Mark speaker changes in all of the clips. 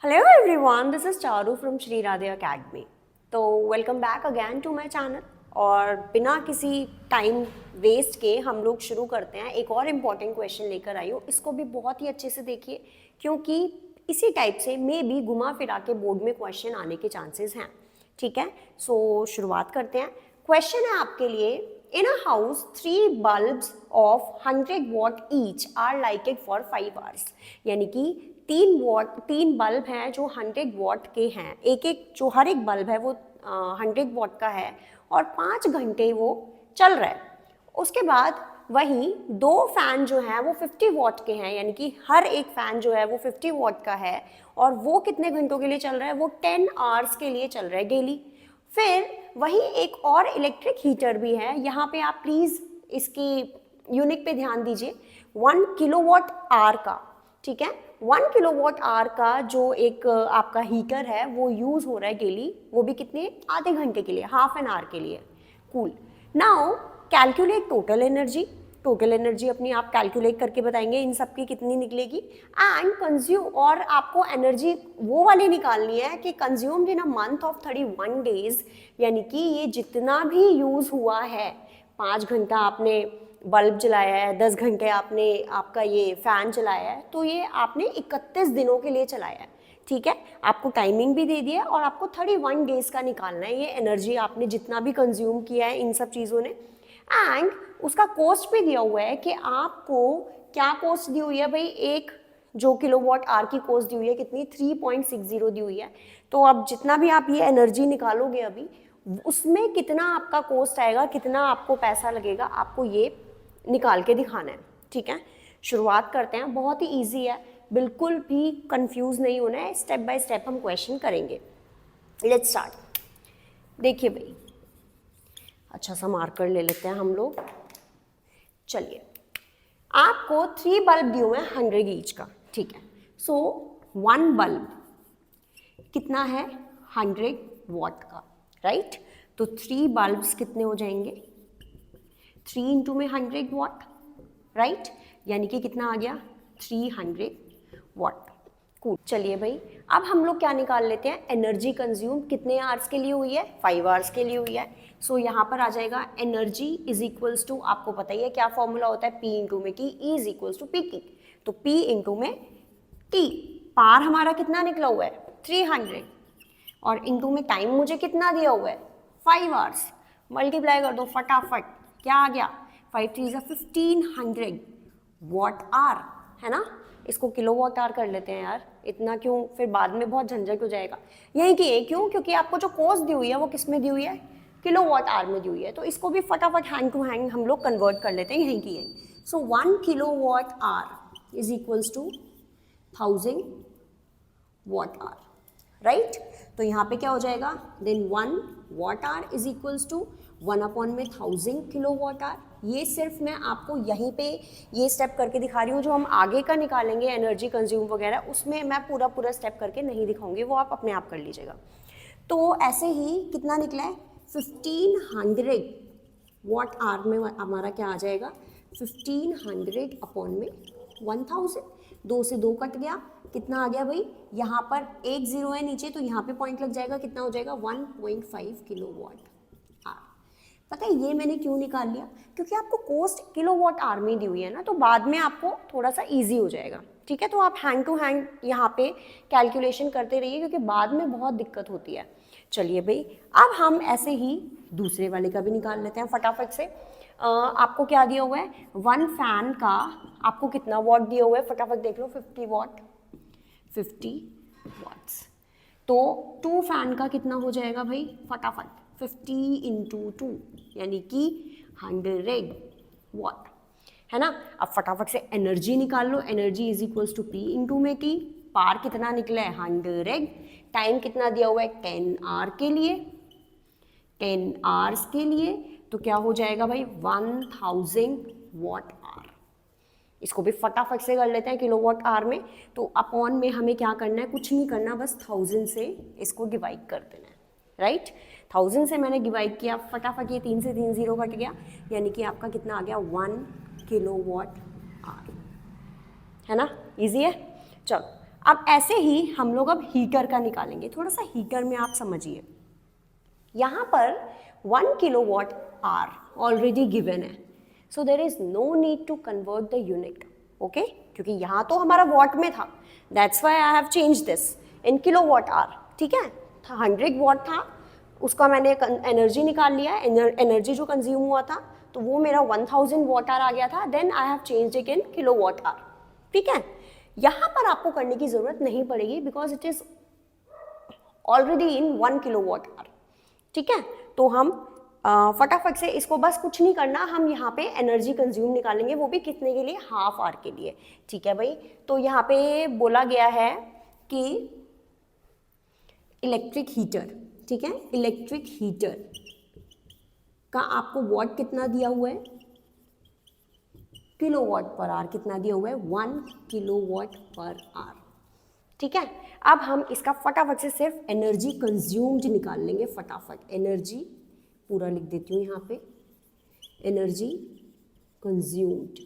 Speaker 1: Hello everyone, this is Charu from Shri Radhe Academy. तो welcome back again to my channel. और बिना किसी time waste के हम लोग शुरू करते हैं। एक और इम्पॉर्टेंट क्वेश्चन लेकर आई हूँ, इसको भी बहुत ही अच्छे से देखिए क्योंकि इसी टाइप से मे भी घुमा फिरा के बोर्ड में क्वेश्चन आने के चांसेस हैं। ठीक है, सो शुरुआत करते हैं। क्वेश्चन है आपके लिए, in a house 3 bulbs of 100 watt each are lighted for 5 hours. यानी कि 3 बल्ब हैं जो 100 वॉट के हैं, एक जो हर एक बल्ब है वो 100 वॉट का है और 5 घंटे वो चल रहा है। उसके बाद वहीं 2 फैन जो हैं वो 50 वॉट के हैं, यानी कि हर एक फैन जो है वो 50 वॉट का है और वो कितने घंटों के लिए चल रहा है, वो 10 आवर्स के लिए चल रहा है डेली। फिर वहीं एक और इलेक्ट्रिक हीटर भी है, यहाँ पे आप प्लीज़ इसकी यूनिट पे ध्यान दीजिए, 1 किलोवाट आवर का। ठीक है, 1 किलोवाट आवर का जो एक आपका हीटर है वो यूज़ हो रहा है डेली, वो भी कितने, आधे घंटे के लिए, हाफ एन आवर के लिए। Cool. Now calculate total energy. Total energy अपनी आप कैलकुलेट करके बताएंगे इन सब की कितनी निकलेगी, एंड कंज्यूम, और आपको एनर्जी वो वाली निकालनी है कि consumed in a month of 31 days, यानी कि ये जितना भी यूज़ हुआ है, 5 घंटा आपने बल्ब जलाया है, 10 घंटे आपने आपका ये फ़ैन चलाया है, तो ये आपने 31 दिनों के लिए चलाया है। ठीक है, आपको टाइमिंग भी दे दिया है और आपको 31 डेज़ का निकालना है ये एनर्जी आपने जितना भी कंज्यूम किया है इन सब चीज़ों ने। एंड उसका कॉस्ट भी दिया हुआ है कि आपको क्या कॉस्ट दी हुई है भाई, एक जो किलोवाट आवर की कॉस्ट दी हुई है कितनी, 3.60 दी हुई है। तो अब जितना भी आप ये एनर्जी निकालोगे अभी, उसमें कितना आपका कॉस्ट आएगा, कितना आपको पैसा लगेगा, आपको ये निकाल के दिखाना है। ठीक है, शुरुआत करते हैं। बहुत ही ईजी है, बिल्कुल भी कंफ्यूज नहीं होना है, स्टेप बाय स्टेप हम क्वेश्चन करेंगे। Let's start. देखिए भाई, अच्छा सा मार्कर ले लेते हैं हम लोग। चलिए, आपको 3 बल्ब दिए हुए हैं 100 ईच का। ठीक है, सो 1 बल्ब कितना है, 100 वॉट का, राइट। तो 3 बल्ब्स कितने हो जाएंगे, 3 इंटू में 100 वॉट, राइट, यानी कि कितना आ गया, 300 वॉट। कूल। चलिए भाई, अब हम लोग क्या निकाल लेते हैं, एनर्जी कंज्यूम कितने आवर्स के लिए हुई है, 5 आवर्स के लिए हुई है। सो यहाँ पर आ जाएगा एनर्जी इज इक्वल्स टू, आपको पता ही है क्या फॉर्मूला होता है, पी इंटू में T, E is equals to P की। तो पी इंटू में टी, पार हमारा कितना निकला हुआ है, 300, और इंटू में टाइम मुझे कितना दिया हुआ है, 5 आवर्स। मल्टीप्लाई कर दो फटाफट, क्या आ गया, 5 3 1500 वॉट आवर, है ना। इसको किलोवाट आवर कर लेते हैं यार, इतना क्यों, फिर बाद में बहुत झंझट हो जाएगा। यही कि क्यों, क्योंकि आपको जो कॉस्ट दी हुई है वो किस में दी हुई है, किलोवाट आवर में दी हुई है, तो इसको भी फटाफट हैंड टू हैंड हम लोग कन्वर्ट कर लेते हैं यहीं की यहीं। So 1 kilowatt hour is equals to 1000 watt hour, right. तो यहाँ पे क्या हो जाएगा, then 1 watt hour is equals to 1 upon में 1000 किलो वॉट आवर। ये सिर्फ मैं आपको यहीं पे ये स्टेप करके दिखा रही हूँ, जो हम आगे का निकालेंगे एनर्जी कंज्यूम वगैरह, उसमें मैं पूरा स्टेप करके नहीं दिखाऊंगी, वो आप अपने आप कर लीजिएगा। तो ऐसे ही कितना निकला है, 1500 वॉट आवर में हमारा क्या आ जाएगा, 1500 अपॉन में 1000, 2 से 2 कट गया, कितना आ गया भाई, यहाँ पर एक जीरो है नीचे, तो यहाँ पे पॉइंट लग जाएगा, कितना हो जाएगा, 1.5 किलोवाट आवर। पता है ये मैंने क्यों निकाल लिया, क्योंकि आपको कॉस्ट किलोवाट आवर में दी हुई है ना, तो बाद में आपको थोड़ा सा इजी हो जाएगा। ठीक है, तो आप हैंड टू हैंड यहाँ पे कैलकुलेशन करते रहिए, क्योंकि बाद में बहुत दिक्कत होती है। चलिए भाई, अब हम ऐसे ही दूसरे वाले का भी निकाल लेते हैं फटाफट से। आपको क्या दिया हुआ है, 1 फैन का आपको कितना वॉट दिया हुआ है, फटाफट देख लो, 50 वॉट, 50 वॉट्स। तो 2 फैन का कितना हो जाएगा भाई, फटाफट 50 इंटू 2, यानी कि 100 वॉट, है ना। अब फटाफट से एनर्जी निकाल लो, energy is equals to P into में टी, पार कितना निकला है 100, टाइम कितना दिया हुआ है 10 आवर के लिए, 10 आवर्स के लिए, तो क्या हो जाएगा भाई 1000 वॉट आवर। इसको भी फटाफट से कर लेते हैं किलोवाट आवर में। तो अपॉन में हमें क्या करना है, कुछ नहीं करना, बस 1000 से इसको डिवाइड कर देना है, राइट। 1000 से मैंने डिवाइड किया, फटाफट ये 3 से 3 जीरो कट गया, यानी कि आपका कितना आ गया, 1 किलोवाट आवर, है ना। इजी है। चलो अब ऐसे ही हम लोग अब हीटर का निकालेंगे। थोड़ा सा हीटर में आप समझिए, यहाँ पर 1 किलोवाट आवर ऑलरेडी गिवन है, so there is no need to convert the unit, okay, क्योंकि यहाँ तो हमारा वॉट में था, that's why I have change this in kilowatt hour, ठीक है। 100 वॉट था, उसका मैंने एनर्जी निकाल लिया, एनर्जी जो कंज्यूम हुआ था तो वो मेरा 1000 वॉट आवर आ गया था, then I have changed it in kilowatt hour, ठीक है। यहाँ पर आपको करने की जरूरत नहीं पड़ेगी because it is already in 1 kilowatt hour, ठीक है। तो हम फटाफट से इसको, बस कुछ नहीं करना, हम यहाँ पे एनर्जी कंज्यूम निकालेंगे, वो भी कितने के लिए, हाफ आवर के लिए, ठीक है भाई। तो यहाँ पे बोला गया है कि इलेक्ट्रिक हीटर, ठीक है, इलेक्ट्रिक हीटर का आपको वॉट कितना दिया हुआ है, किलोवाट पर आवर कितना दिया हुआ है, 1 किलोवाट पर आवर, ठीक है। अब हम इसका फटाफट से सिर्फ एनर्जी कंज्यूम्ड निकाल लेंगे, फटाफट एनर्जी पूरा लिख देती हूँ यहाँ पे, एनर्जी कंज्यूम्ड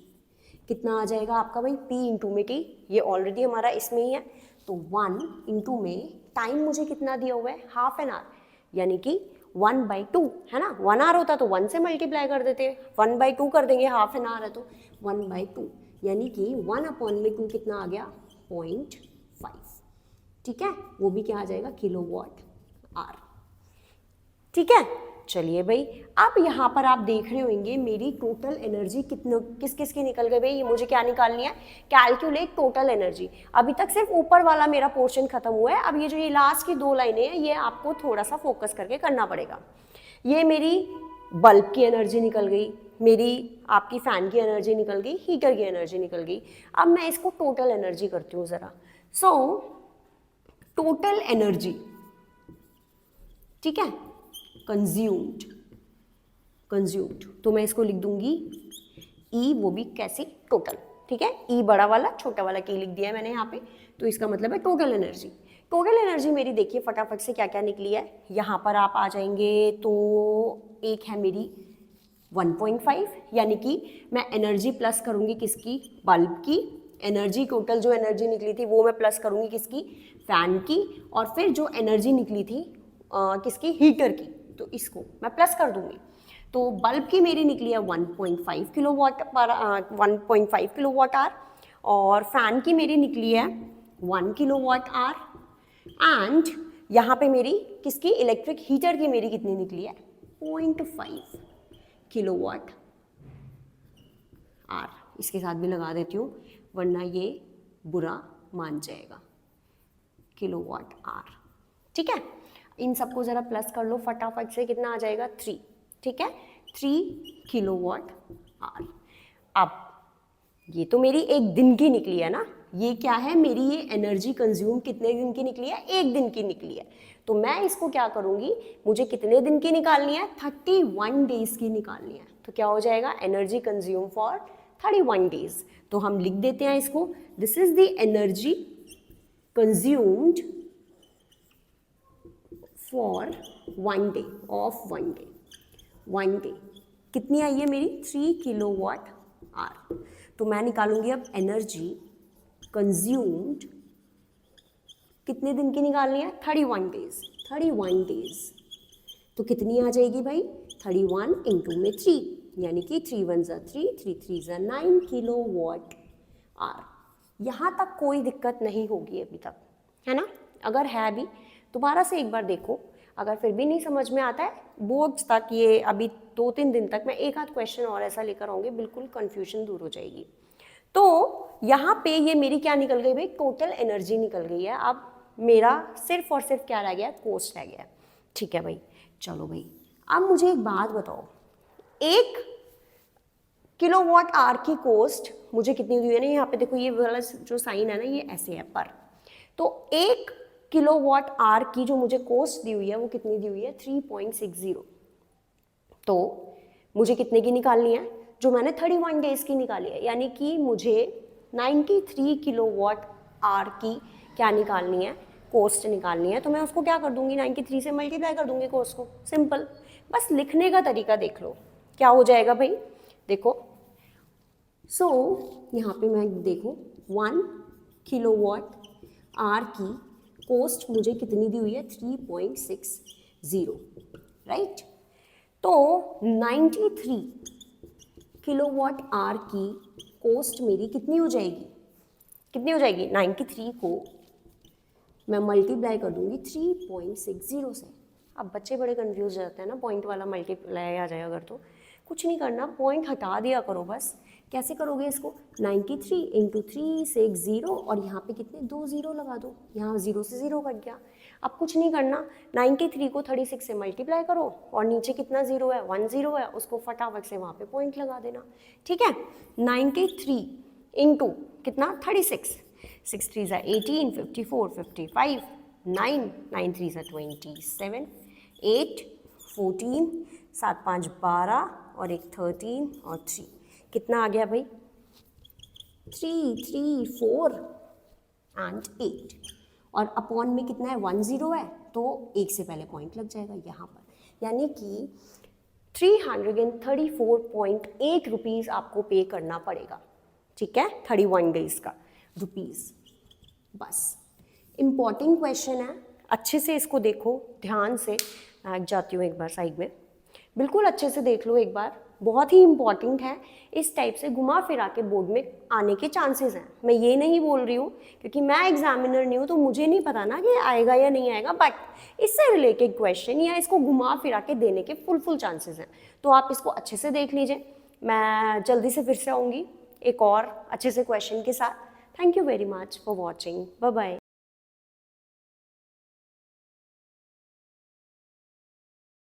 Speaker 1: कितना आ जाएगा आपका भाई, P इंटू में T, ये ऑलरेडी हमारा इसमें ही है, तो 1 इंटू में टाइम मुझे कितना दिया हुआ है, हाफ एन आवर, यानी कि 1/2 है ना, 1 आवर होता तो 1 से मल्टीप्लाई कर देते, 1/2 कर देंगे, हाफ एन आवर है तो 1/2, यानी कि 1/2 कितना आ गया, 0.5, ठीक है, वो भी क्या आ जाएगा, किलोवाट आवर, ठीक है। चलिए भाई, अब यहाँ पर आप देख रहे होंगे मेरी टोटल एनर्जी किस किस की निकल गई भाई, ये मुझे क्या निकालनी है, कैलकुलेट टोटल एनर्जी। अभी तक सिर्फ ऊपर वाला मेरा पोर्शन खत्म हुआ है, अब ये जो ये लास्ट की 2 लाइनें हैं ये आपको थोड़ा सा फोकस करके करना पड़ेगा। ये मेरी बल्ब की एनर्जी निकल गई, मेरी आपकी फैन की एनर्जी निकल गई, हीटर की एनर्जी निकल गई। अब मैं इसको टोटल एनर्जी करती हूँ ज़रा। सो टोटल एनर्जी, ठीक है, कंज्यूम्ड, तो मैं इसको लिख दूंगी E, वो भी कैसे, टोटल, ठीक है, E बड़ा वाला छोटा वाला K लिख दिया है मैंने यहाँ पे, तो इसका मतलब है टोटल एनर्जी। टोटल एनर्जी मेरी देखिए फटाफट से क्या क्या निकली है, यहाँ पर आप आ जाएंगे तो एक है मेरी 1.5, यानी कि मैं एनर्जी प्लस करूँगी किसकी, बल्ब की एनर्जी, टोटल जो एनर्जी निकली थी वो मैं प्लस करूँगी किसकी, फैन की, और फिर जो एनर्जी निकली थी किसकी, हीटर की, तो इसको मैं प्लस कर दूंगी। तो बल्ब की मेरी निकली है 1.5 किलोवाट पर 1.5 किलोवाट आवर, और फैन की मेरी निकली है 1 किलोवाट आवर, एंड यहाँ पे मेरी किसकी, इलेक्ट्रिक हीटर की मेरी कितनी निकली है, 0.5 किलोवाट आवर। इसके साथ भी लगा देती हूँ वरना ये बुरा मान जाएगा, किलोवाट आवर, ठीक है। इन सबको ज़रा प्लस कर लो फटाफट से, कितना आ जाएगा, 3, ठीक है, 3 किलोवाट आवर। अब ये तो मेरी एक दिन की निकली है ना, ये क्या है, मेरी ये एनर्जी कंज्यूम कितने दिन की निकली है, एक दिन की निकली है। तो मैं इसको क्या करूँगी, मुझे कितने दिन की निकालनी है, 31 डेज की निकालनी है। तो क्या हो जाएगा, एनर्जी कंज्यूम फॉर 31 डेज। तो हम लिख देते हैं इसको, this is the energy consumed for 1 day of 1 day कितनी आई है मेरी, 3 किलोवाट आवर। तो मैं निकालूंगी अब एनर्जी कंज्यूम्ड कितने दिन की निकालनी है, 31 डेज, 31 डेज। तो कितनी आ जाएगी भाई, 31 इंटू में 3, यानी कि 3 1 ज़ा 3, 3 3 ज़ा 9 किलोवाट आवर। यहाँ तक कोई दिक्कत नहीं होगी अभी तक, है ना। अगर है भी दोबारा से एक बार देखो, अगर फिर भी नहीं समझ में आता है, बोर्ड्स तक ये अभी 2-3 दिन तक मैं एक आध क्वेश्चन और ऐसा लेकर आऊँगी, बिल्कुल कन्फ्यूजन दूर हो जाएगी। तो यहाँ पे ये मेरी क्या निकल गई भाई, टोटल एनर्जी निकल गई है। अब मेरा सिर्फ और सिर्फ क्या रह गया, कोस्ट रह गया, ठीक है भाई। चलो भाई, अब मुझे एक बात बताओ, 1 किलोवाट आवर की कोस्ट मुझे कितनी हुई है ना, यहाँ पे देखो ये वाला जो साइन है ना, ये ऐसे है पर, तो 1 किलोवाट आवर की जो मुझे कोस्ट दी हुई है वो कितनी दी हुई है, 3.60। तो मुझे कितने की निकालनी है, जो मैंने 31 डेज की निकाली है, यानी कि मुझे 93 किलोवाट आवर की क्या निकालनी है, कोस्ट निकालनी है। तो मैं उसको क्या कर दूंगी, 93 से मल्टीप्लाई कर दूंगी कोस्ट को, सिंपल। बस लिखने का तरीका देख लो क्या हो जाएगा भाई, देखो। सो यहाँ पे मैं देखो 1 किलोवाट आर की कॉस्ट मुझे कितनी दी हुई है 3.60, राइट। तो 93 किलोवाट आर की कॉस्ट मेरी कितनी हो जाएगी, 93 को मैं मल्टीप्लाई कर दूंगी 3.60 से। अब बच्चे बड़े कंफ्यूज हो जाते हैं ना, पॉइंट वाला मल्टीप्लाई आ जाए अगर तो कुछ नहीं करना, पॉइंट हटा दिया करो बस। कैसे करोगे इसको, 93 इंटू 360 और यहाँ पे कितने 2 0 लगा दो, यहाँ 0 से 0 कट गया। अब कुछ नहीं करना, 93 को 36 से मल्टीप्लाई करो और नीचे कितना 0 है 1 0 है, उसको फटाफट से वहाँ पे पॉइंट लगा देना, ठीक है। 93 इंटू कितना 36, 6 3 18, 54 55, 9 9 3 27, 8 14, 7 5 12 और एक 13 और 3, कितना आ गया भाई 3 3 4 एंड 8, और अपॉन में कितना है 1 0 है, तो 1 से पहले पॉइंट लग जाएगा यहाँ पर, यानी कि 334.8 रुपीज़ आपको पे करना पड़ेगा, ठीक है, 31 डेज का रुपीज़। बस इम्पॉर्टेंट क्वेश्चन है, अच्छे से इसको देखो ध्यान से। मैं जाती हूँ एक बार साइड में, बिल्कुल अच्छे से देख लो एक बार, बहुत ही इम्पॉर्टेंट है। इस टाइप से घुमा फिरा के बोर्ड में आने के चांसेस हैं। मैं ये नहीं बोल रही हूँ क्योंकि मैं एग्जामिनर नहीं हूँ तो मुझे नहीं पता ना कि आएगा या नहीं आएगा, बट इससे रिलेटेड क्वेश्चन या इसको घुमा फिरा के देने के फुल चांसेस हैं, तो आप इसको अच्छे से देख लीजिए। मैं जल्दी से फिर से आऊँगी एक और अच्छे से क्वेश्चन के साथ। Thank you very much for watching, bye bye.